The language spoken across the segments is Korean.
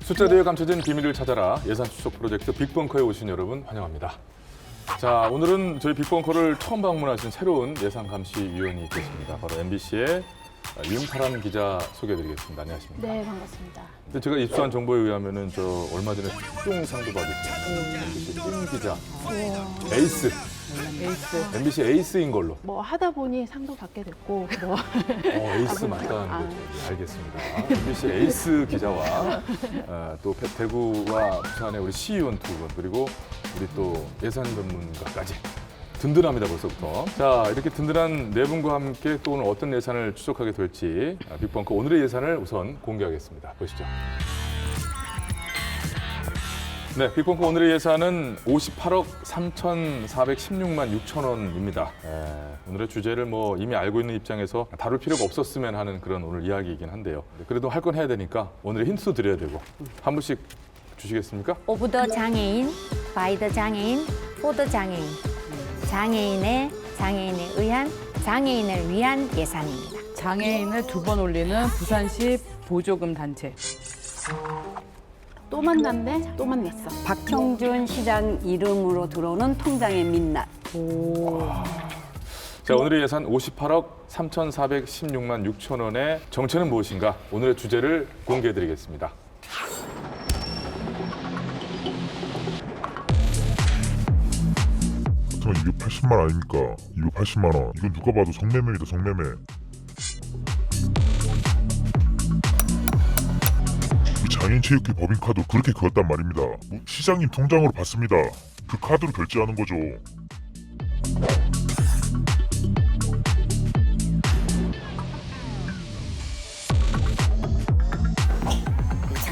숫자대에 감춰진 비밀을 찾아라 예산 추적 프로젝트 빅벙커에 오신 여러분 환영합니다. 자, 오늘은 저희 빅벙커를 처음 방문하신 새로운 예산감시위원이 계십니다. 바로 MBC의 윤파란 기자 소개해드리겠습니다. 안녕하십니까? 네, 반갑습니다. 근데 제가 입수한 정보에 의하면은 저 얼마 전에 특종상도 받으신 MBC 찐 기자 에이스. MBC 에이스인 걸로. 뭐 하다 보니 상도 받게 됐고 뭐 에이스 맞다는 거죠. 알겠습니다. MBC 에이스 기자와 또 대구와 부산의 우리 시의원 두 분 그리고 우리 또 예산 전문가까지 든든합니다 벌써부터. 자, 이렇게 든든한 네 분과 함께 또 오늘 어떤 예산을 추적하게 될지 빅벙커 오늘의 예산을 우선 공개하겠습니다. 보시죠. 네, 빅벙커 오늘의 예산은 58억 3,416만 6천 원입니다. 오늘의 주제를 뭐 이미 알고 있는 입장에서 다룰 필요가 없었으면 하는 그런 오늘 이야기이긴 한데요. 그래도 할 건 해야 되니까 오늘의 힌트도 드려야 되고 한 분씩 주시겠습니까? 오브 더 장애인, 바이 더 장애인, 포 더 장애인. 장애인에 의한, 장애인을 위한 예산입니다. 장애인을 두 번 올리는 부산시 보조금 단체. 또 만났네, 또 만났어. 박형준 시장 이름으로 들어오는 통장의 민낯. 자, 오늘의 예산 58억 3,416만 6천 원의 정체는 무엇인가? 오늘의 주제를 공개해드리겠습니다. 잠깐 280만 아닙니까? 280만 원. 이건 누가 봐도 성매매이다, 성매매. 우리 장애인체육회 법인카드 그렇게 그었단 말입니다. 시장님 통장으로 받습니다. 그 카드로 결제하는 거죠.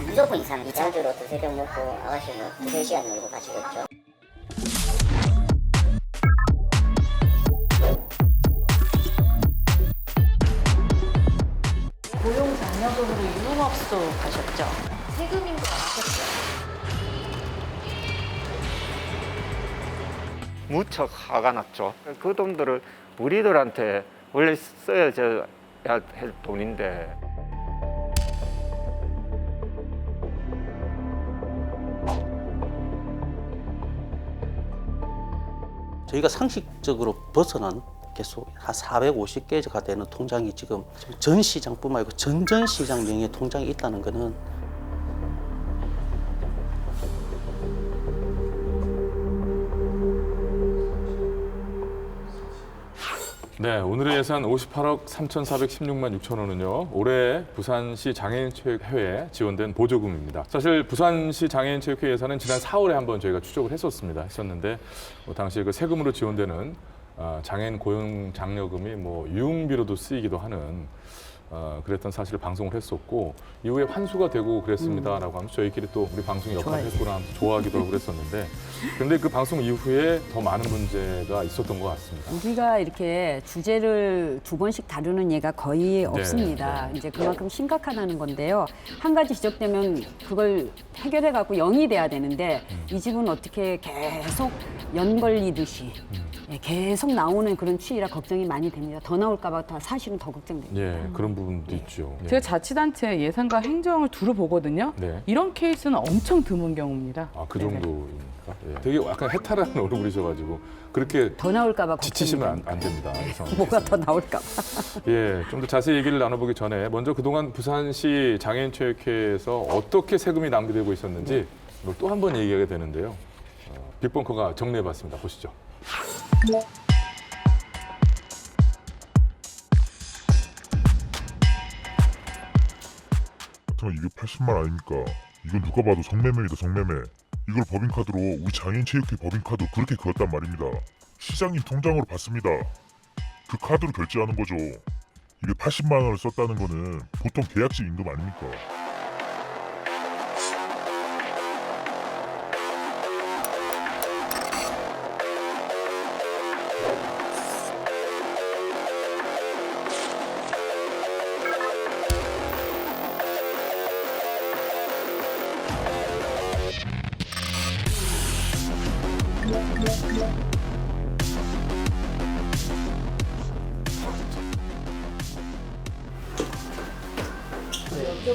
무조건 이상 자주로 두세 병 먹고 아가씨 뭐 두세 시간 놀고 가시겠죠. 고용 장려금으로 유흥업소 가셨죠? 세금인 거 아셨죠? 무척 화가 났죠. 그 돈들을 우리들한테 원래 써야 할 돈인데. 저희가 상식적으로 벗어난 개수 한 450개가 되는 통장이 지금 전 시장뿐만 아니고 전 시장 명의의 통장이 있다는 것은 네, 오늘의 예산 58억 3,416만 6천 원은요. 올해 부산시 장애인체육회에 지원된 보조금입니다. 사실 부산시 장애인체육회 예산은 지난 4월에 한번 저희가 추적을 했었는데 당시 그 세금으로 지원되는 장애인 고용 장려금이 뭐 유흥비로도 쓰이기도 하는 그랬던 사실을 방송을 했었고 이후에 환수가 되고 그랬습니다라고 하면서 저희끼리 또 우리 방송이 역할을 했구나 하면서 좋아하기도 하고 그랬었는데 그런데 그 방송 이후에 더 많은 문제가 있었던 것 같습니다. 우리가 이렇게 주제를 두 번씩 다루는 예가 거의 없습니다. 네. 이제 그만큼 심각하다는 건데요. 한 가지 지적되면 그걸 해결해갖고 0이 돼야 되는데 이 집은 어떻게 계속 연 걸리듯이 계속 나오는 그런 추이라 걱정이 많이 됩니다. 더 나올까 봐 사실은 더 걱정됩니다. 예, 그런 부분도 있죠. 예. 제가 자치단체 예산과 행정을 두루 보거든요. 네. 이런 케이스는 엄청 드문 경우입니다. 아, 그 네네. 정도입니까? 예. 되게 약간 해탈한 얼굴이셔가지고 그렇게 더 나올까 봐 지치시면 안 됩니다. 뭐가 더 나올까 봐. 예, 좀 더 자세히 얘기를 나눠보기 전에 먼저 그동안 부산시 장애인체육회에서 어떻게 세금이 낭비되고 있었는지 또 한 번 얘기하게 되는데요. 빅벙커가 정리해봤습니다. 보시죠. 잠깐 280만 아닙니까? 이건 누가 봐도 성매매이다, 성매매. 이걸 법인카드로 우리 장애인체육회 법인카드 그렇게 그었단 말입니다. 시장님 통장으로 받습니다. 그 카드로 결제하는 거죠. 280만 원을 썼다는 거는 보통 계약직 임금 아닙니까?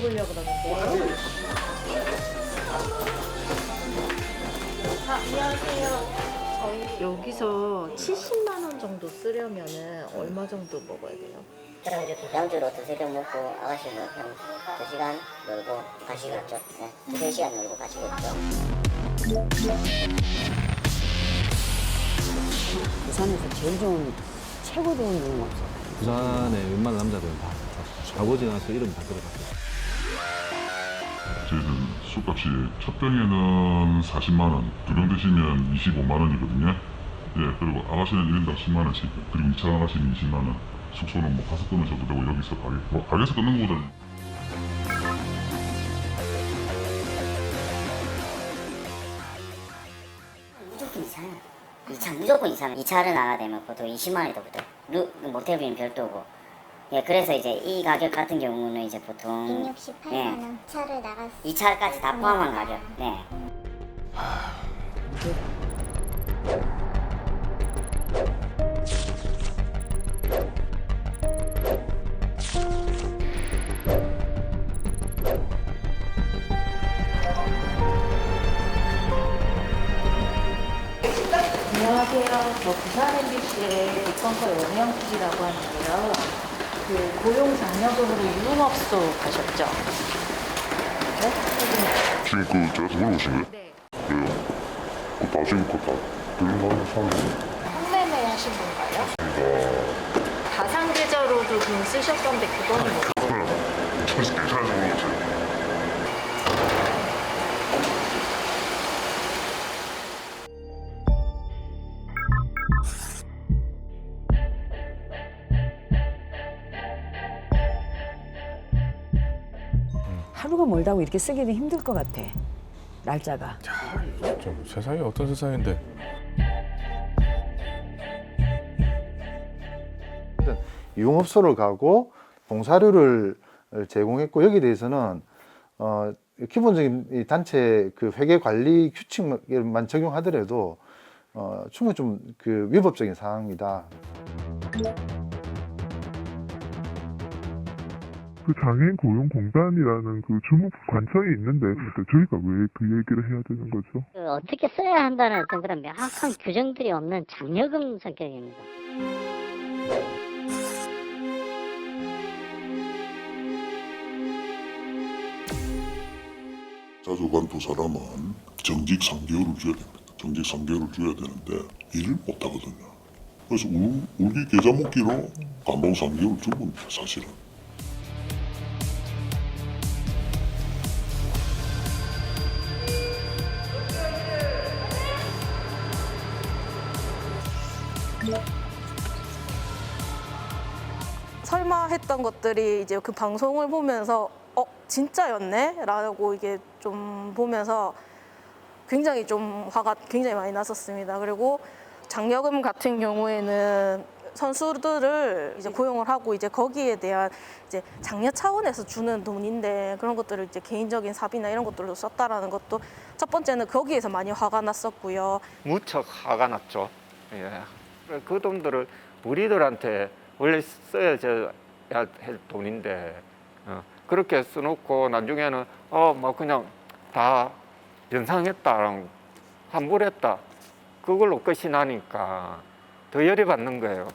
물어보려고 그러는데. 안녕하세요. 저희 여기서 70만 원 정도 쓰려면은 얼마 정도 먹어야 돼요? 그래가지고 양주로 두세 병 먹고 아가씨는 그냥 2시간 놀고 가시겠죠. 네, 3시간 놀고 가시겠죠. 부산에서 제일 좋은 최고 좋은 유흥업소. 부산의 웬만한 남자들은 다 아버지 나서 이름 다 들어갔어요. 저희는 술값이 첫 병에는 40만 원, 2병 드시면 25만 원이거든요. 예, 그리고 아가씨는 1인당 10만 원씩, 그리고 2차 아가씨는 20만 원. 숙소는 뭐 가서 끊으셔도 되고 여기서 가게에서 끊는 거보다는. 무조건 이사야. 2차 무조건 이사는 2차를 나가야 되면 보통 20만 원이 더 붙어요. 모텔비는 별도고. 예, 그래서 이제 이 가격 같은 경우는 이제 보통 168만 예, 원 차를 나갔어. 2차까지 다 포함한 가격. 네. 안녕하세요. 저 부산 MBC의 입건커 영영국이라고 하는데요. 그 고용 장려금으로 유흥업소 가셨죠? 네? 지금 그 제가 물어보신 거예요? 네. 왜요? 그다 지금 그다 들은 거 하는 사람이 성매매 하신 건가요? 가상 계좌로도 돈 쓰셨던데 그거는 뭐? 저에서 괜찮아서 물어보세요. 하루가 멀다고 이렇게 쓰기는 힘들 것 같아. 날짜가. 좀 세상이 어떤 세상인데. 유흥업소를 가고 봉사료를 제공했고 여기에 대해서는 기본적인 이 단체 그 회계 관리 규칙만 적용하더라도 충분히 좀 그 위법적인 상황이다. 그 장애인 고용공단이라는 그 주무 관청이 있는데 저희가 왜 그 얘기를 해야 되는 거죠? 어떻게 써야 한다는 어떤 그런 명확한 규정들이 없는 장려금 성격입니다. 자조관 두 사람은 정직 3개월을 줘야 됩니다. 정직 3개월을 줘야 되는데 일을 못 하거든요. 그래서 울기 계좌 먹기로 감봉 3개월 준 겁니다, 사실은. 설마 했던 것들이 이제 그 방송을 보면서 진짜였네? 라고 이게 좀 보면서 굉장히 좀 화가 굉장히 많이 났었습니다. 그리고 장려금 같은 경우에는 선수들을 이제 고용을 하고 이제 거기에 대한 이제 장려 차원에서 주는 돈인데 그런 것들을 이제 개인적인 사비나 이런 것들로 썼다라는 것도 첫 번째는 거기에서 많이 화가 났었고요. 무척 화가 났죠. 예. 그 돈들을 우리들한테 원래 써야 할 돈인데 그렇게 써놓고 나중에는 뭐 그냥 다 연상했다, 환불했다 그걸로 끝이 나니까 더 열이 받는 거예요.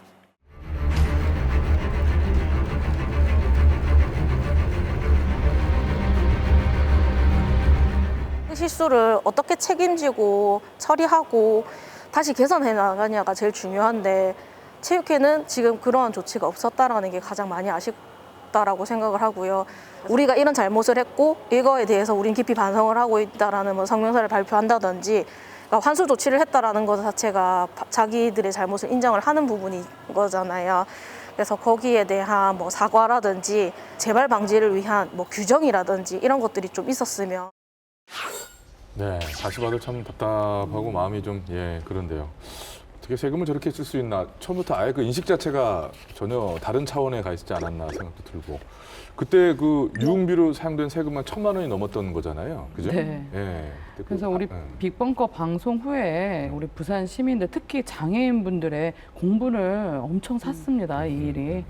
그 실수를 어떻게 책임지고 처리하고 다시 개선해 나가냐가 제일 중요한데 체육회는 지금 그러한 조치가 없었다라는 게 가장 많이 아쉽다라고 생각을 하고요. 우리가 이런 잘못을 했고 이거에 대해서 우린 깊이 반성을 하고 있다라는 뭐 성명서를 발표한다든지 그러니까 환수 조치를 했다라는 것 자체가 자기들의 잘못을 인정을 하는 부분인 거잖아요. 그래서 거기에 대한 뭐 사과라든지 재발 방지를 위한 뭐 규정이라든지 이런 것들이 좀 있었으면. 네, 다시 봐도 참 답답하고 마음이 좀 그런데요. 어떻게 세금을 저렇게 쓸 수 있나? 처음부터 아예 그 인식 자체가 전혀 다른 차원에 가 있지 않았나 생각도 들고. 그때 그 유흥비로 사용된 세금만 1,000만 원이 넘었던 거잖아요. 그죠? 네. 예. 그래서 우리 빅벙커 방송 후에 우리 부산 시민들 특히 장애인분들의 공분을 엄청 샀습니다. 이 일이.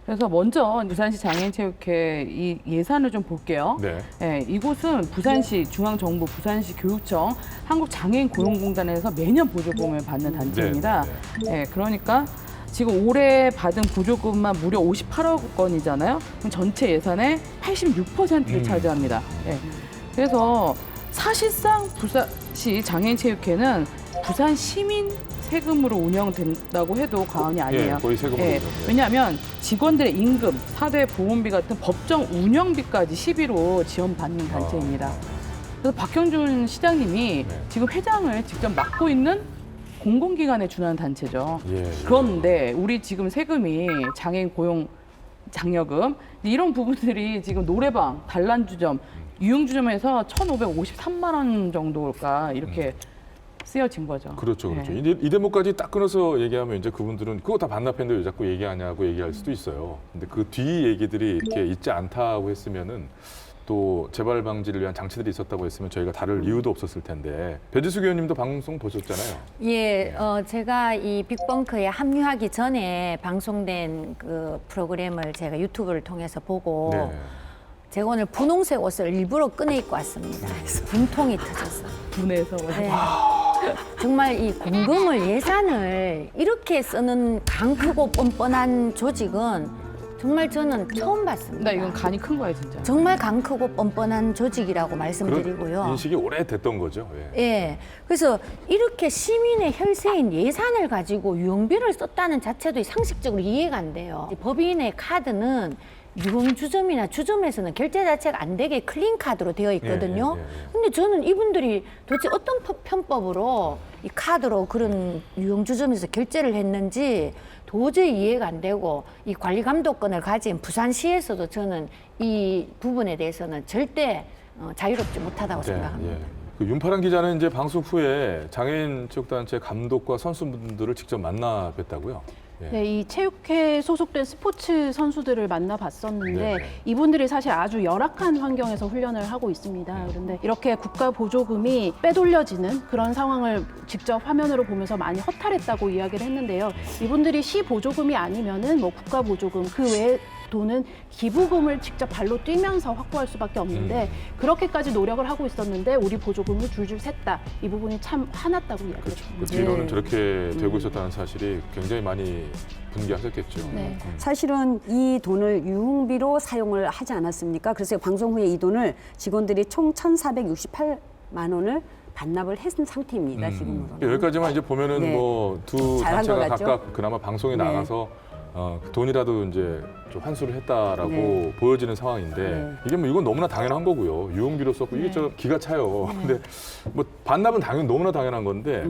그래서 먼저 부산시 장애인체육회 이 예산을 좀 볼게요. 네. 예, 이곳은 부산시 중앙정부 부산시 교육청 한국장애인고용공단에서 매년 보조금을 받는 단체입니다. 예, 그러니까 지금 올해 받은 보조금만 무려 58억 원이잖아요. 그럼 전체 예산의 86%를 차지합니다. 예. 그래서 사실상 부산시 장애인체육회는 부산 시민 세금으로 운영된다고 해도 과언이 아니에요. 예, 거의 세금으로 운영돼요. 왜냐하면 직원들의 임금, 사대 보험비 같은 법정 운영비까지 시비로 지원받는 단체입니다. 그래서 박형준 시장님이 지금 회장을 직접 맡고 있는 공공기관에 준하는 단체죠. 예. 그런데 우리 지금 세금이 장애인 고용 장려금 이런 부분들이 지금 노래방, 단란주점, 유흥주점에서 1,553만 원 정도가 이렇게 쓰여진 거죠. 그렇죠, 그렇죠. 네. 이 대목까지 딱 끊어서 얘기하면 이제 그분들은 그거 다 반납했는데 왜 자꾸 얘기하냐고 얘기할 수도 있어요. 근데 그 뒤 얘기들이 이렇게 있지 않다고 했으면은 또 재발 방지를 위한 장치들이 있었다고 했으면 저희가 다룰 이유도 없었을 텐데 배지숙 의원님도 방송 보셨잖아요. 예, 제가 이 빅벙커에 합류하기 전에 방송된 그 프로그램을 제가 유튜브를 통해서 보고 네. 제가 오늘 분홍색 옷을 일부러 꺼내 입고 왔습니다. 그래서 분통이 터졌어요. 분해서. 네. 정말 이 공금을 예산을 이렇게 쓰는 강 크고 뻔뻔한 조직은 정말 저는 처음 봤습니다. 이건 간이 큰 거예요, 진짜. 정말 강 크고 뻔뻔한 조직이라고 말씀드리고요. 그런 인식이 오래됐던 거죠. 예. 예. 그래서 이렇게 시민의 혈세인 예산을 가지고 유흥비를 썼다는 자체도 상식적으로 이해가 안 돼요. 이 법인의 카드는 유흥주점이나 주점에서는 결제 자체가 안 되게 클린 카드로 되어 있거든요. 근데 저는 이분들이 도대체 어떤 편법으로 이 카드로 그런 유흥주점에서 결제를 했는지 도저히 이해가 안 되고 이 관리 감독권을 가진 부산시에서도 저는 이 부분에 대해서는 절대 자유롭지 못하다고 생각합니다. 예. 그 윤파란 기자는 이제 방송 후에 장애인 체육단체 감독과 선수분들을 직접 만나 뵀다고요? 예. 네, 이 체육회 소속된 스포츠 선수들을 만나봤었는데 네네. 이분들이 사실 아주 열악한 환경에서 훈련을 하고 있습니다. 그런데 이렇게 국가 보조금이 빼돌려지는 그런 상황을 직접 화면으로 보면서 많이 허탈했다고 이야기를 했는데요. 이분들이 시 보조금이 아니면은 뭐 국가 보조금 그 외에 돈은 기부금을 직접 발로 뛰면서 확보할 수밖에 없는데 그렇게까지 노력을 하고 있었는데 우리 보조금을 줄줄 샜다. 이 부분이 참 화났다고 이야기했습니다. 그 뒤로는 저렇게 되고 있었다는 사실이 굉장히 많이 분개하셨겠죠. 네. 사실은 이 돈을 유흥비로 사용을 하지 않았습니까? 그래서 방송 후에 이 돈을 직원들이 총 1,468만 원을 반납을 했은 상태입니다. 지금으로는. 여기까지만 이제 보면은 네. 뭐 두 잘한 단체가 것 같죠? 각각 그나마 방송에 네. 나가서 그 돈이라도 이제 좀 환수를 했다라고 네. 보여지는 상황인데 네. 이게 뭐 이건 너무나 당연한 거고요. 유흥비로 썼고 이게 저 기가 차요. 근데 뭐 반납은 너무나 당연한 건데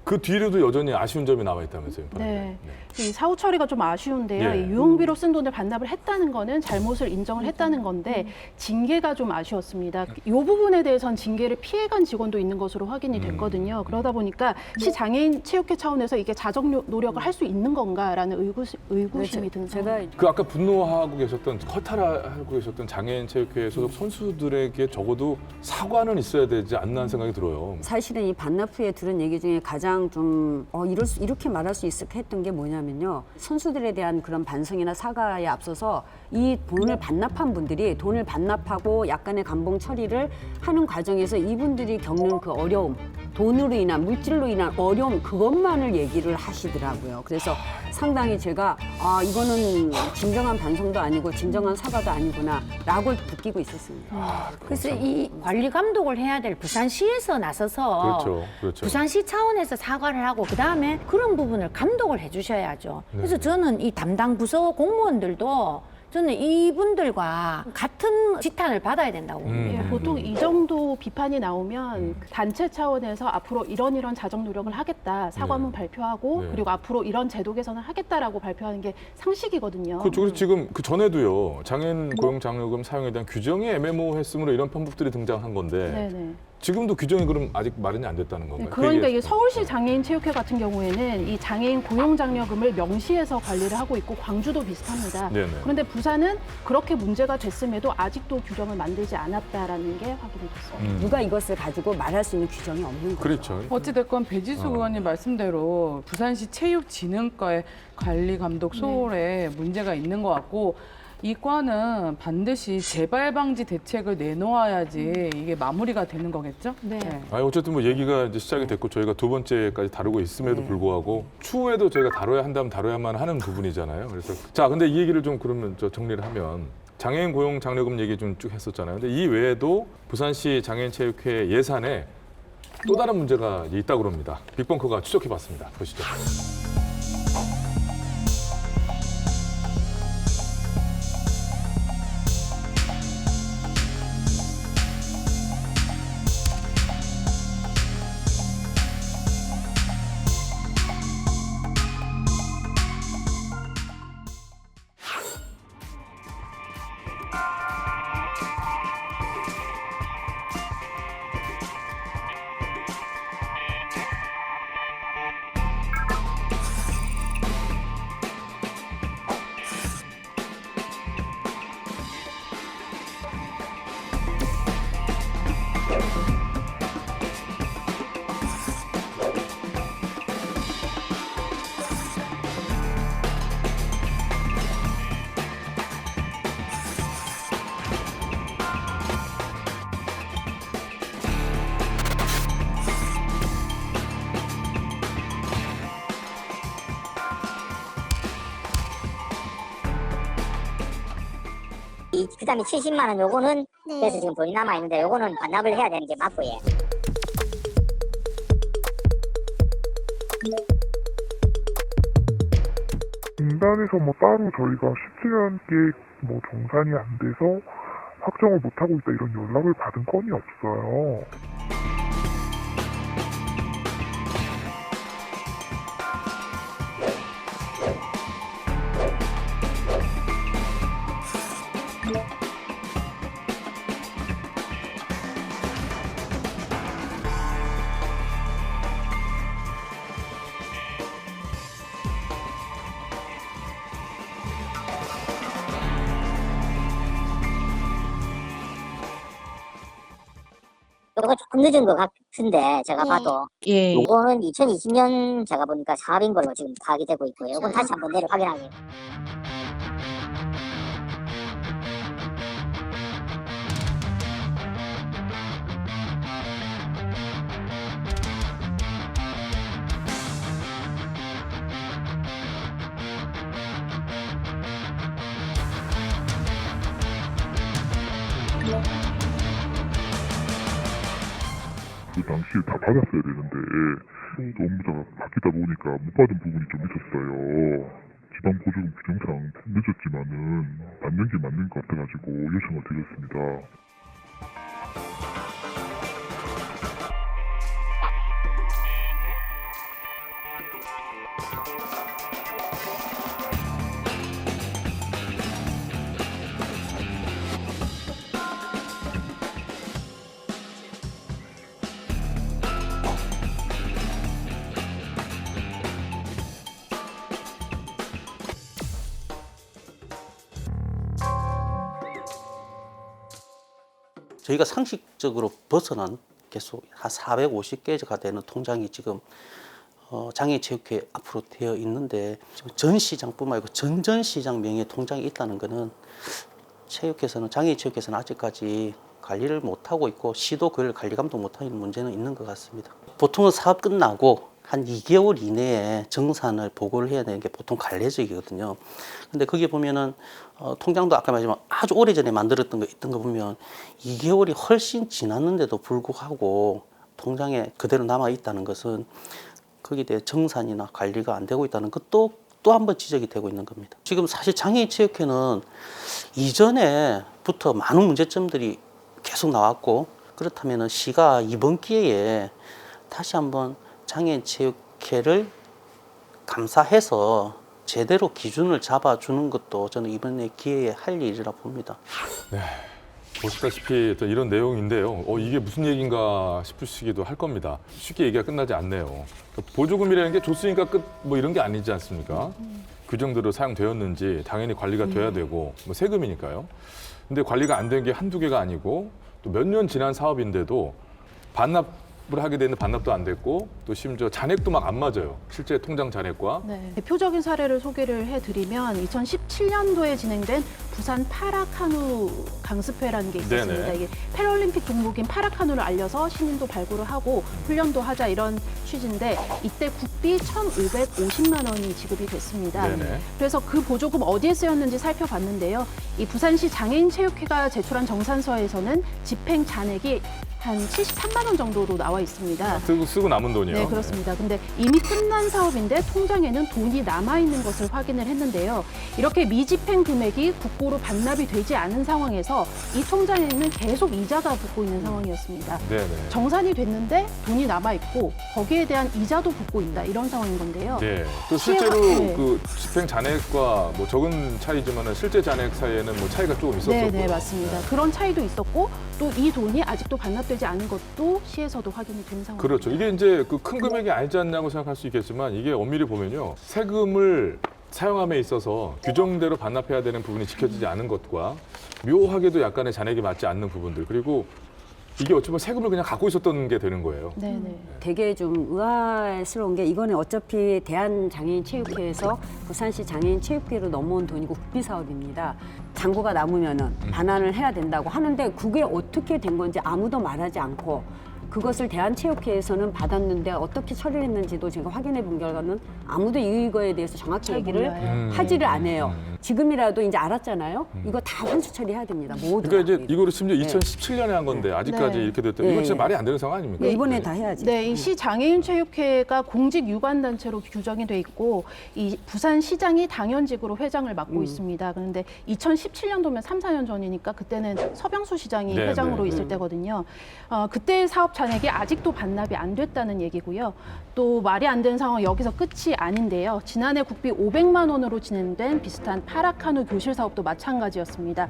그 뒤로도 여전히 아쉬운 점이 남아 있다면서요. 네. 이 사후 처리가 좀 아쉬운데요. 예. 이 유흥비로 쓴 돈을 반납을 했다는 거는 잘못을 인정을 했다는 건데 징계가 좀 아쉬웠습니다. 이 부분에 대해서는 징계를 피해간 직원도 있는 것으로 확인이 됐거든요. 그러다 보니까 시 장애인 체육회 차원에서 이게 자정 노력을 할 수 있는 건가라는 의구심이 든 상황. 그 아까 분노하고 계셨던 허탈하고 계셨던 장애인 체육회 소속 선수들에게 적어도 사과는 있어야 되지 않나 하는 생각이 들어요. 사실은 이 반납 후에 들은 얘기 중에 가장 좀 이렇게 말할 수 있을까 했던 게 뭐냐면요. 선수들에 대한 그런 반성이나 사과에 앞서서 이 돈을 반납한 분들이 돈을 반납하고 약간의 감봉 처리를 하는 과정에서 이분들이 겪는 그 어려움, 돈으로 인한 물질로 인한 어려움 그것만을 얘기를 하시더라고요. 그래서 상당히 제가 이거는 진정한 반성도 아니고 진정한 사과도 아니구나라고 느끼고 있었습니다. 그래서 이 관리 감독을 해야 될 부산시에서 나서서 그렇죠. 부산시 차원에서 사과를 하고 그다음에 그런 부분을 감독을 해주셔야죠. 그래서 저는 이 담당 부서 공무원들도 저는 이분들과 같은 지탄을 받아야 된다고 봅니다. 예, 보통 이 정도 비판이 나오면 단체 차원에서 앞으로 이런 자정 노력을 하겠다, 사과문 발표하고 그리고 앞으로 이런 제도 개선을 하겠다라고 발표하는 게 상식이거든요. 그렇죠. 그래서 지금 그 전에도요 장애인 고용 장려금 사용에 대한 규정이 애매모호했으므로 이런 편법들이 등장한 건데 네네. 지금도 규정이 그럼 아직 마련이 안 됐다는 건가요? 그러니까 그 이게 서울시 장애인 체육회 같은 경우에는 이 장애인 고용 장려금을 명시해서 관리를 하고 있고 광주도 비슷합니다. 네네. 그런데 부산은 그렇게 문제가 됐음에도 아직도 규정을 만들지 않았다라는 게 확인이 됐어요. 누가 이것을 가지고 말할 수 있는 규정이 없는 거죠. 그렇죠. 어찌됐건 배지수 의원님 말씀대로 부산시 체육진흥과의 관리 감독 소홀에 문제가 있는 것 같고 이 과는 반드시 재발 방지 대책을 내놓아야지 이게 마무리가 되는 거겠죠? 네. 아니, 어쨌든 뭐 얘기가 이제 시작이 됐고 저희가 두 번째까지 다루고 있음에도 불구하고 추후에도 저희가 다뤄야 한다면 다뤄야만 하는 부분이잖아요. 그래서 자, 근데 이 얘기를 좀 그러면 정리를 하면 장애인 고용 장려금 얘기 좀 쭉 했었잖아요. 근데 이 외에도 부산시 장애인 체육회 예산에 또 다른 문제가 있다고 합니다. 빅벙커가 추적해봤습니다. 보시죠. 그다음에 70만 원 요거는 그래서 지금 돈이 남아 있는데 요거는 반납을 해야 되는 게 맞고요. 공단에서 뭐 따로 저희가 17년께 뭐 정산이 안 돼서 확정을 못 하고 있다 이런 연락을 받은 건이 없어요. 요거 조금 늦은 것 같은데 제가 봐도 요거는 2020년 제가 보니까 사업인 걸로 지금 파악이 되고 있고요. 요건 다시 한번 내려 확인하게요. 그 당시에 다 받았어야 되는데 또 업무자가 바뀌다 보니까 못 받은 부분이 좀 있었어요. 지방보조금 규정상 늦었지만은 받는 게 맞는 것 같아가지고 요청을 드렸습니다. 저희가 상식적으로 벗어난 개수 한 450개가 되는 통장이 지금 장애체육회 앞으로 되어 있는데 지금 전 시장뿐만 아니고 전 시장 명의 통장이 있다는 것은 체육회에서는 장애체육회에서는 아직까지 관리를 못하고 있고 시도 그걸 관리 감독 못하는 문제는 있는 것 같습니다. 보통은 사업 끝나고 한 2개월 이내에 정산을 보고를 해야 되는 게 보통 관례적이거든요. 근데 거기 보면은 통장도 아까 말했지만 아주 오래전에 만들었던 거 있던 거 보면 2개월이 훨씬 지났는데도 불구하고 통장에 그대로 남아 있다는 것은 거기에 대해 정산이나 관리가 안 되고 있다는 것도 또 한 번 지적이 되고 있는 겁니다. 지금 사실 장애인체육회는 이전에부터 많은 문제점들이 계속 나왔고 그렇다면 시가 이번 기회에 다시 한번 장애인체육회를 감사해서 제대로 기준을 잡아주는 것도 저는 이번에 기회에 할 일이라 봅니다. 네. 보시다시피 어떤 이런 내용인데요. 이게 무슨 얘기인가 싶으시기도 할 겁니다. 쉽게 얘기가 끝나지 않네요. 그러니까 보조금이라는 게 줬으니까 끝 뭐 이런 게 아니지 않습니까? 규정대로 사용되었는지 당연히 관리가 돼야 되고 뭐 세금이니까요. 근데 관리가 안 된 게 한두 개가 아니고 또 몇 년 지난 사업인데도 반납을 하게 되는 반납도 안 됐고 또 심지어 잔액도 막 안 맞아요. 실제 통장 잔액과. 네. 대표적인 사례를 소개를 해드리면 2017년도에 진행된 부산 파라카누 강습회라는 게 있었습니다. 네네. 이게 패럴림픽 종목인 파라카누를 알려서 신인도 발굴을 하고 훈련도 하자 이런 취지인데 이때 국비 1,550만 원이 지급이 됐습니다. 네네. 그래서 그 보조금 어디에 쓰였는지 살펴봤는데요. 이 부산시 장애인체육회가 제출한 정산서에서는 집행 잔액이 한 73만 원 정도로 나와 있습니다. 쓰고 남은 돈이요. 네, 그렇습니다. 근데 이미 끝난 사업인데 통장에는 돈이 남아있는 것을 확인을 했는데요. 이렇게 미집행 금액이 국고로 반납이 되지 않은 상황에서 이 통장에는 계속 이자가 붙고 있는 상황이었습니다. 네네. 정산이 됐는데 돈이 남아있고 거기에 대한 이자도 붙고 있다. 이런 상황인 건데요. 네. 또 실제로 네. 그 집행 잔액과 뭐 적은 차이지만은 실제 잔액 사이에는 뭐 차이가 조금 있었고. 네, 맞습니다. 그런 차이도 있었고 또 이 돈이 아직도 반납되지 않은 것도 시에서도 확인이 된 상황입니다. 그렇죠. 이게 이제 그 큰 금액이 아니지 않냐고 생각할 수 있겠지만 이게 엄밀히 보면요. 세금을 사용함에 있어서 규정대로 반납해야 되는 부분이 지켜지지 않은 것과 묘하게도 약간의 잔액이 맞지 않는 부분들 그리고 이게 어찌 보면 세금을 그냥 갖고 있었던 게 되는 거예요. 네네. 되게 좀 의아스러운 게 이거는 어차피 대한장애인체육회에서 부산시 장애인체육회로 넘어온 돈이고 국비 사업입니다. 잔고가 남으면은 반환을 해야 된다고 하는데 그게 어떻게 된 건지 아무도 말하지 않고 그것을 대한체육회에서는 받았는데 어떻게 처리를 했는지도 제가 확인해 본 결과는 아무도 이거에 대해서 정확히 얘기를 하지를 않아요. 지금이라도 이제 알았잖아요. 이거 다 환수 처리해야 됩니다. 모두. 그러니까 이제 이거를 심지어 2017년에 한 건데 아직까지 네. 이렇게 됐다. 이건 진짜 말이 안 되는 상황 아닙니까? 이번에 다 해야지. 네, 이 시 장애인체육회가 공직 유관 단체로 규정이 돼 있고 이 부산시장이 당연직으로 회장을 맡고 있습니다. 그런데 2017년도면 3, 4년 전이니까 그때는 서병수 시장이 네, 회장으로 네. 있을 때거든요. 그때 사업 잔액이 아직도 반납이 안 됐다는 얘기고요. 또 말이 안 되는 상황 여기서 끝이 아닌데요. 지난해 국비 500만 원으로 진행된 비슷한 파라카누 교실 사업도 마찬가지였습니다.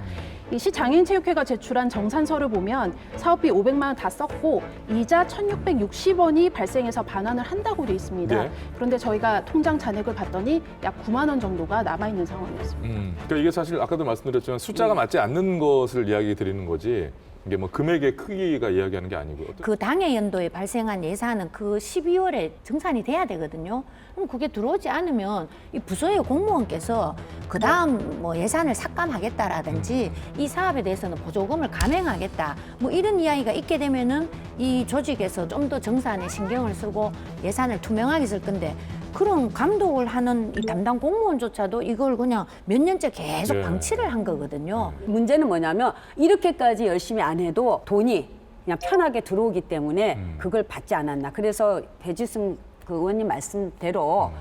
이 시 장애인체육회가 제출한 정산서를 보면 사업비 500만 원 다 썼고 이자 1,660원이 발생해서 반환을 한다고 돼 있습니다. 네. 그런데 저희가 통장 잔액을 봤더니 약 9만 원 정도가 남아 있는 상황이었습니다. 그러니까 이게 사실 아까도 말씀드렸지만 숫자가 맞지 않는 것을 이야기 드리는 거지 이게 뭐 금액의 크기가 이야기하는 게 아니고요. 그 당해 연도에 발생한 예산은 그 12월에 정산이 돼야 되거든요. 그럼 그게 들어오지 않으면 이 부서의 공무원께서 그 다음 뭐 예산을 삭감하겠다라든지 이 사업에 대해서는 보조금을 감행하겠다 뭐 이런 이야기가 있게 되면은 이 조직에서 좀 더 정산에 신경을 쓰고 예산을 투명하게 쓸 건데 그런 감독을 하는 이 담당 공무원조차도 이걸 그냥 몇 년째 계속 네. 방치를 한 거거든요. 문제는 뭐냐면 이렇게까지 열심히 안 해도 돈이 그냥 편하게 들어오기 때문에 그걸 받지 않았나. 그래서 배지순 그 의원님 말씀대로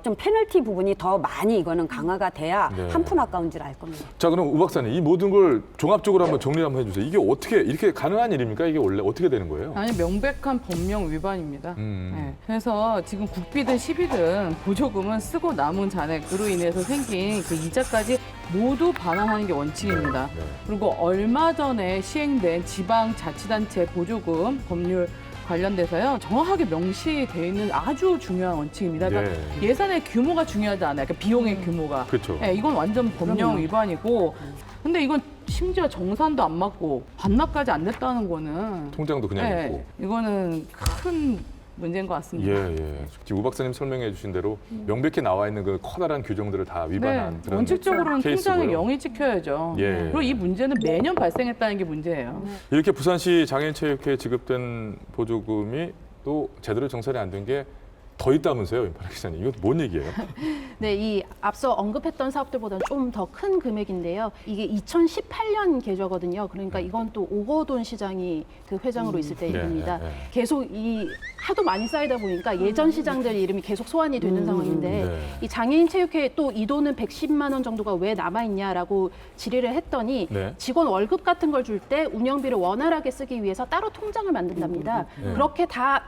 좀 페널티 부분이 더 많이 이거는 강화가 돼야 네. 한 푼 아까운 줄 알 겁니다. 자 그럼 우 박사님 이 모든 걸 종합적으로 한번 정리 한번 해주세요. 이게 어떻게 이렇게 가능한 일입니까? 이게 원래 어떻게 되는 거예요? 아니 명백한 법령 위반입니다. 네. 그래서 지금 국비든 시비든 보조금은 쓰고 남은 잔액으로 인해서 생긴 그 이자까지 모두 반환하는 게 원칙입니다. 네. 그리고 얼마 전에 시행된 지방자치단체 보조금 법률 관련돼서요 정확하게 명시되어 있는 아주 중요한 원칙입니다. 그러니까 네. 예산의 규모가 중요하지 않아요. 그러니까 비용의 규모가. 그렇죠. 네, 이건 완전 법령 그럼요. 위반이고. 근데 이건 심지어 정산도 안 맞고 반납까지 안 됐다는 거는 통장도 그냥 네, 있고. 이거는 큰 문제인 것 같습니다. 예. 지금 우 박사님 설명해 주신 대로 명백히 나와 있는 그 커다란 규정들을 다 위반한 네, 그런 원칙적으로는 케이스고요. 통장에 0이 찍혀야죠. 예. 그리고 이 문제는 매년 발생했다는 게 문제예요. 이렇게 부산시 장애인체육회에 지급된 보조금이 또 제대로 정산이 안 된 게 더 있다면서요, 임파라 기자님. 이건 뭔 얘기예요? 네, 이 앞서 언급했던 사업들보다는 좀 더 큰 금액인데요. 이게 2018년 계좌거든요. 그러니까 이건 또 오거돈 시장이 그 회장으로 있을 때 일입니다. 네. 계속 이 하도 많이 쌓이다 보니까 예전 시장들 이름이 계속 소환이 되는 상황인데 네. 이 장애인체육회에 또 이 돈은 110만 원 정도가 왜 남아있냐라고 질의를 했더니 네. 직원 월급 같은 걸 줄 때 운영비를 원활하게 쓰기 위해서 따로 통장을 만든답니다. 네. 그렇게 다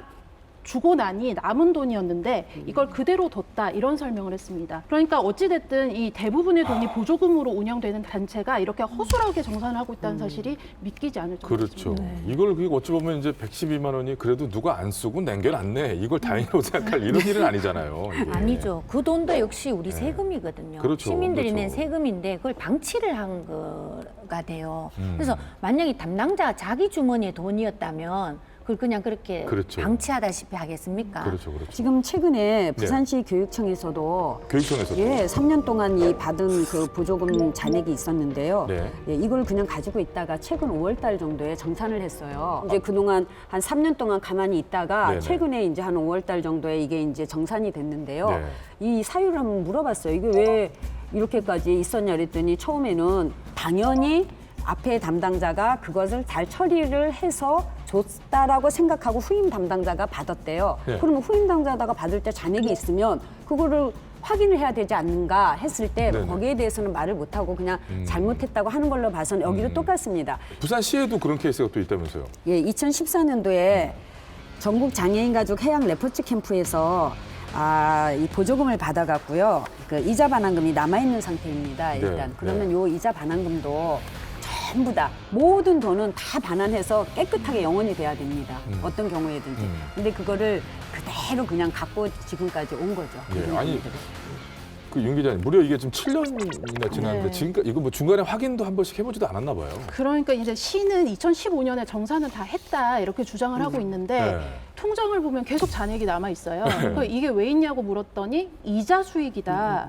주고 나니 남은 돈이었는데 이걸 그대로 뒀다 이런 설명을 했습니다. 그러니까 어찌됐든 이 대부분의 돈이 보조금으로 운영되는 단체가 이렇게 허술하게 정산을 하고 있다는 사실이 믿기지 않을 정도입니다. 그렇죠. 이걸 어찌 보면 이제 112만 원이 그래도 누가 안 쓰고 남겨놨네. 이걸 다행이라고 생각할 이런 일은 아니잖아요. 이게. 아니죠. 그 돈도 역시 우리 세금이거든요. 그렇죠. 시민들이 그렇죠. 낸 세금인데 그걸 방치를 한 거가 돼요. 그래서 만약에 담당자가 자기 주머니에 돈이었다면 그걸 그냥 그렇게 그렇죠. 방치하다시피 하겠습니까? 그렇죠. 지금 최근에 부산시 교육청에서도 교육청에서도. 예, 3년 동안 이 받은 그 보조금 잔액이 있었는데요. 네. 예, 이걸 그냥 가지고 있다가 최근 5월 달 정도에 정산을 했어요. 이제 그동안 한 3년 동안 가만히 있다가 네네. 최근에 이제 한 5월 달 정도에 이게 이제 정산이 됐는데요. 네. 이 사유를 한번 물어봤어요. 이게 왜 이렇게까지 있었냐 그랬더니 처음에는 당연히 앞에 담당자가 그것을 잘 처리를 해서 줬다라고 생각하고 후임 담당자가 받았대요. 네. 그러면 후임 담당자가 받을 때 잔액이 있으면 그거를 확인을 해야 되지 않는가 했을 때 네네. 거기에 대해서는 말을 못하고 그냥 잘못했다고 하는 걸로 봐서는 여기도 똑같습니다. 부산시에도 그런 케이스가 또 있다면서요. 예, 2014년도에 전국 장애인 가족 해양 레포츠 캠프에서 이 보조금을 받아갔고요. 그 이자 반환금이 남아있는 상태입니다. 일단 네, 그러면 요 이자 반환금도 전부 다 모든 돈은 다 반환해서 깨끗하게 영원히 돼야 됩니다. 어떤 경우에든지. 근데 그거를 그대로 그냥 갖고 지금까지 온 거죠. 예, 아니 그 윤 기자님 무려 이게 지금 7년이나 지났는데 네. 지금까지 이거 뭐 중간에 확인도 한 번씩 해보지도 않았나 봐요. 그러니까 이제 시는 2015년에 정산을 다 했다 이렇게 주장을 하고 있는데 네. 통장을 보면 계속 잔액이 남아 있어요. 그러니까 이게 왜 있냐고 물었더니 이자 수익이다.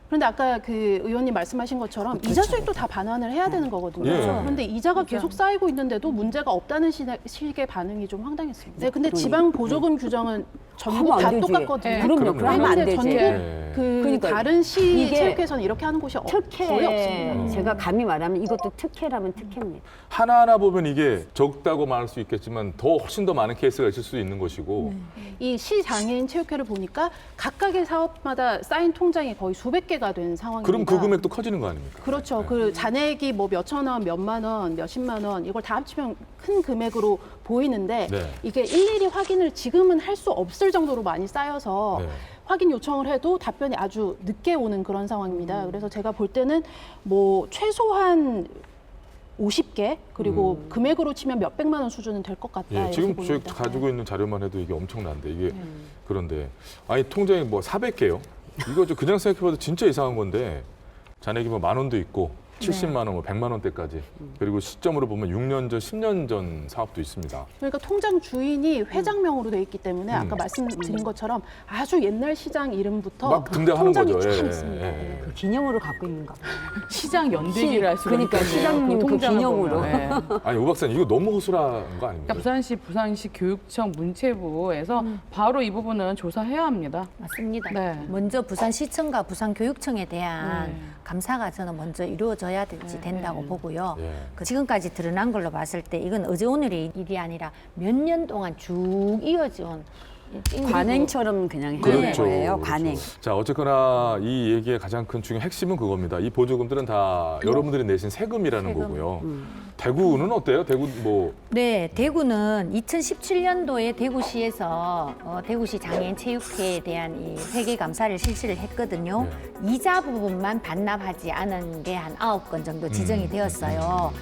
그런데 아까 그 의원님 말씀하신 것처럼 이자 수익도 다 반환을 해야 되는 거거든요. 예. 그런데 이자가 계속 쌓이고 있는데도 문제가 없다는 식의 반응이 좀 황당했습니다. 네, 근데 지방 보조금 규정은 전국 하면 다 안 되지. 똑같거든요. 그럼요. 그러면 안 되지. 전국 예. 그 그러니까요. 다른 시 이게 체육회에서는 이렇게 하는 곳이 거의 없습니다. 제가 감히 말하면 이것도 특혜라면 특혜입니다. 하나하나 보면 이게 적다고 말할 수 있겠지만 더 훨씬 더 많은 케이스가 있을 수 있는 것이고 이 시장애인 체육회를 보니까 각각의 사업마다 쌓인 통장이 거의 수백 개가 된 상황입니다. 그럼 그 금액도 커지는 거 아닙니까? 그렇죠. 네. 그 잔액이 뭐 몇천 원, 몇만 원, 몇십만 원 이걸 다 합치면 큰 금액으로 보이는데 네. 이게 일일이 확인을 지금은 할 수 없을 정도로 많이 쌓여서 네. 확인 요청을 해도 답변이 아주 늦게 오는 그런 상황입니다. 그래서 제가 볼 때는 뭐 최소한 50개 그리고 금액으로 치면 몇백만 원 수준은 될 것 같다. 예, 이렇게 지금 저희 보입니다. 가지고 있는 자료만 해도 이게 엄청난데 이게 그런데 아니 통장이 뭐 400개요? 이거 저 그냥 생각해봐도 진짜 이상한 건데 잔액이 뭐 10,000원도 있고 70만 원, 뭐 100만 원대까지 그리고 시점으로 보면 6년 전, 10년 전 사업도 있습니다. 그러니까 통장 주인이 회장명으로 돼 있기 때문에 아까 말씀드린 것처럼 아주 옛날 시장 이름부터 막 등장하는 통장이 거죠. 쫙 예, 있습니다. 예, 예. 그 기념으로 갖고 있는가 봐요. 시장 연대기를 할 수가 그러니까 있겠네요. 시장님 그 통장을 기념으로. 보면. 네. 아니 오 박사님 이거 너무 허술한 거 아닙니까? 그러니까 부산시 교육청 문체부에서 바로 이 부분은 조사해야 합니다. 맞습니다. 네. 먼저 부산시청과 부산교육청에 대한 감사가 저는 먼저 이루어져야 된다고 보고요. 예. 그 지금까지 드러난 걸로 봤을 때 이건 어제 오늘의 일이 아니라 몇 년 동안 쭉 이어진 관행처럼 그냥 해야 그렇죠. 거예요. 그렇죠. 관행. 자 어쨌거나 이 얘기의 가장 큰 중요한 핵심은 그겁니다. 이 보조금들은 다 여러분들이 내신 세금이라는 세금. 거고요. 대구는 어때요? 대구 뭐 네, 대구는 2017년도에 대구시에서 대구시 장애인 체육회에 대한 이 회계 감사를 실시를 했거든요. 이자 부분만 반납하지 않은 게 한 9건 정도 지정이 되었어요.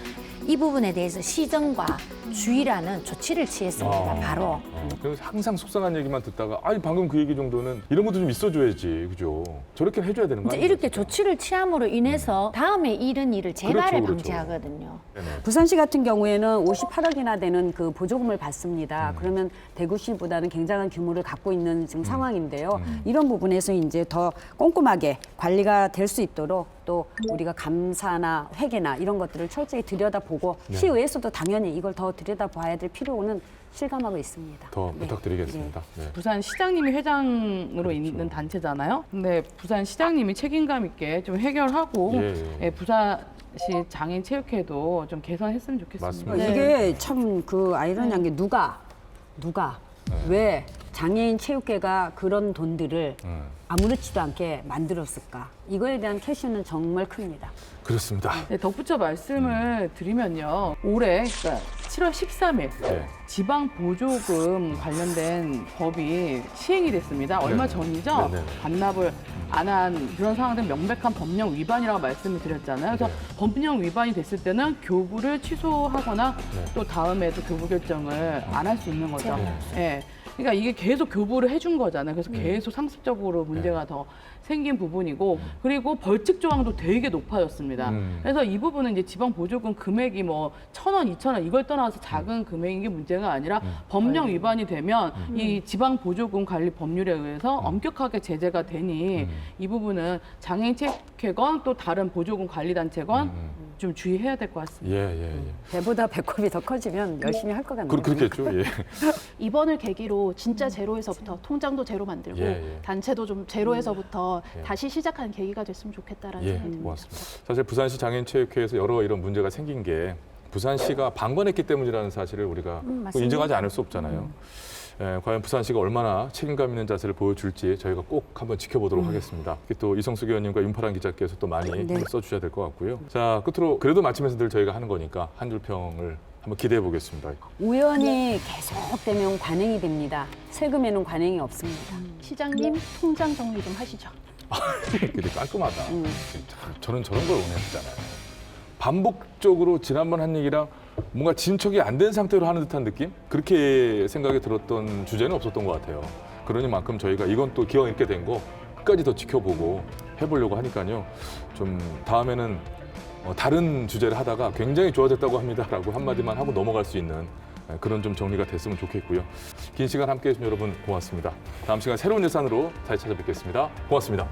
이 부분에 대해서 시정과 주의라는 조치를 취했습니다. 바로. 그래서 항상 속상한 얘기만 듣다가 아니 방금 그 얘기 정도는 이런 것도 좀 있어줘야지, 그죠? 저렇게 해줘야 되는 거 이제 아니에요? 이렇게 조치를 취함으로 인해서 다음에 이런 일을 재발을 그렇죠. 방지하거든요. 네네. 부산시 같은 경우에는 58억이나 되는 그 보조금을 받습니다. 그러면 대구시보다는 굉장한 규모를 갖고 있는 지금 상황인데요. 이런 부분에서 이제 더 꼼꼼하게 관리가 될 수 있도록 또 우리가 감사나 회계나 이런 것들을 철저히 들여다보고 네. 시의회에서도 당연히 이걸 더 들여다봐야 될 필요는 실감하고 있습니다. 더 네. 부탁드리겠습니다. 네. 부산 시장님이 회장으로 있는 단체잖아요. 근데 부산 시장님이 책임감 있게 좀 해결하고 예. 부산시 장애인 체육회도 좀 개선했으면 좋겠습니다. 맞습니다. 이게 참 그 아이러니한 게 누가 왜 장애인 체육회가 그런 돈들을 아무렇지도 않게 만들었을까? 이거에 대한 퀘션은 정말 큽니다. 그렇습니다. 네, 덧붙여 말씀을 드리면요. 올해 그러니까 7월 13일 네. 지방 보조금 관련된 법이 시행이 됐습니다. 얼마 네. 전이죠. 네, 네. 반납을 안 한 그런 상황들은 명백한 법령 위반이라고 말씀을 드렸잖아요. 그래서 법령 위반이 됐을 때는 교부를 취소하거나 또 다음에도 교부 결정을 안 할 수 있는 거죠. 예. 그러니까 이게 계속 교부를 해준 거잖아요. 그래서 계속 상습적으로 문제가 더 생긴 부분이고, 그리고 벌칙 조항도 되게 높아졌습니다. 그래서 이 부분은 이제 지방 보조금 금액이 뭐 1,000원, 2,000원 이걸 떠나서 작은 금액인 게 문제가 아니라 법령 위반이 되면 이 지방 보조금 관리 법률에 의해서 엄격하게 제재가 되니 이 부분은 장애인 체육회건 또 다른 보조금 관리 단체건 좀 주의해야 될 것 같습니다. 예. 배보다 배꼽이 더 커지면 열심히 할 것 같네요. 그렇겠죠. 예. 이번을 계기로 진짜 제로에서부터 통장도 제로 만들고 단체도 좀 제로에서부터 다시 시작하는 계기가 됐으면 좋겠다라는 생각이 듭니다. 고맙습니다. 사실 부산시 장애인체육회에서 여러 이런 문제가 생긴 게 부산시가 방관했기 때문이라는 사실을 우리가 인정하지 않을 수 없잖아요. 과연 부산시가 얼마나 책임감 있는 자세를 보여줄지 저희가 꼭 한번 지켜보도록 하겠습니다. 또 이성숙 의원님과 윤파란 기자께서 또 많이 써주셔야 될 것 같고요. 자, 끝으로 그래도 마침에서 늘 저희가 하는 거니까 한 줄 평을 한번 기대해 보겠습니다. 우연히 계속되면 관행이 됩니다. 세금에는 관행이 없습니다. 시장님 통장 정리 좀 하시죠. 근데 깔끔하다. 저는 저런 걸 원했잖아요. 반복적으로 지난번 한 얘기랑 뭔가 진척이 안 된 상태로 하는 듯한 느낌? 그렇게 생각이 들었던 주제는 없었던 것 같아요. 그러니만큼 저희가 이건 또 기왕 이렇게 된 거 끝까지 더 지켜보고 해보려고 하니까요. 좀 다음에는 다른 주제를 하다가 굉장히 좋아졌다고 합니다라고 한마디만 하고 넘어갈 수 있는 그런 좀 정리가 됐으면 좋겠고요. 긴 시간 함께해 주신 여러분 고맙습니다. 다음 시간 새로운 예산으로 다시 찾아뵙겠습니다. 고맙습니다.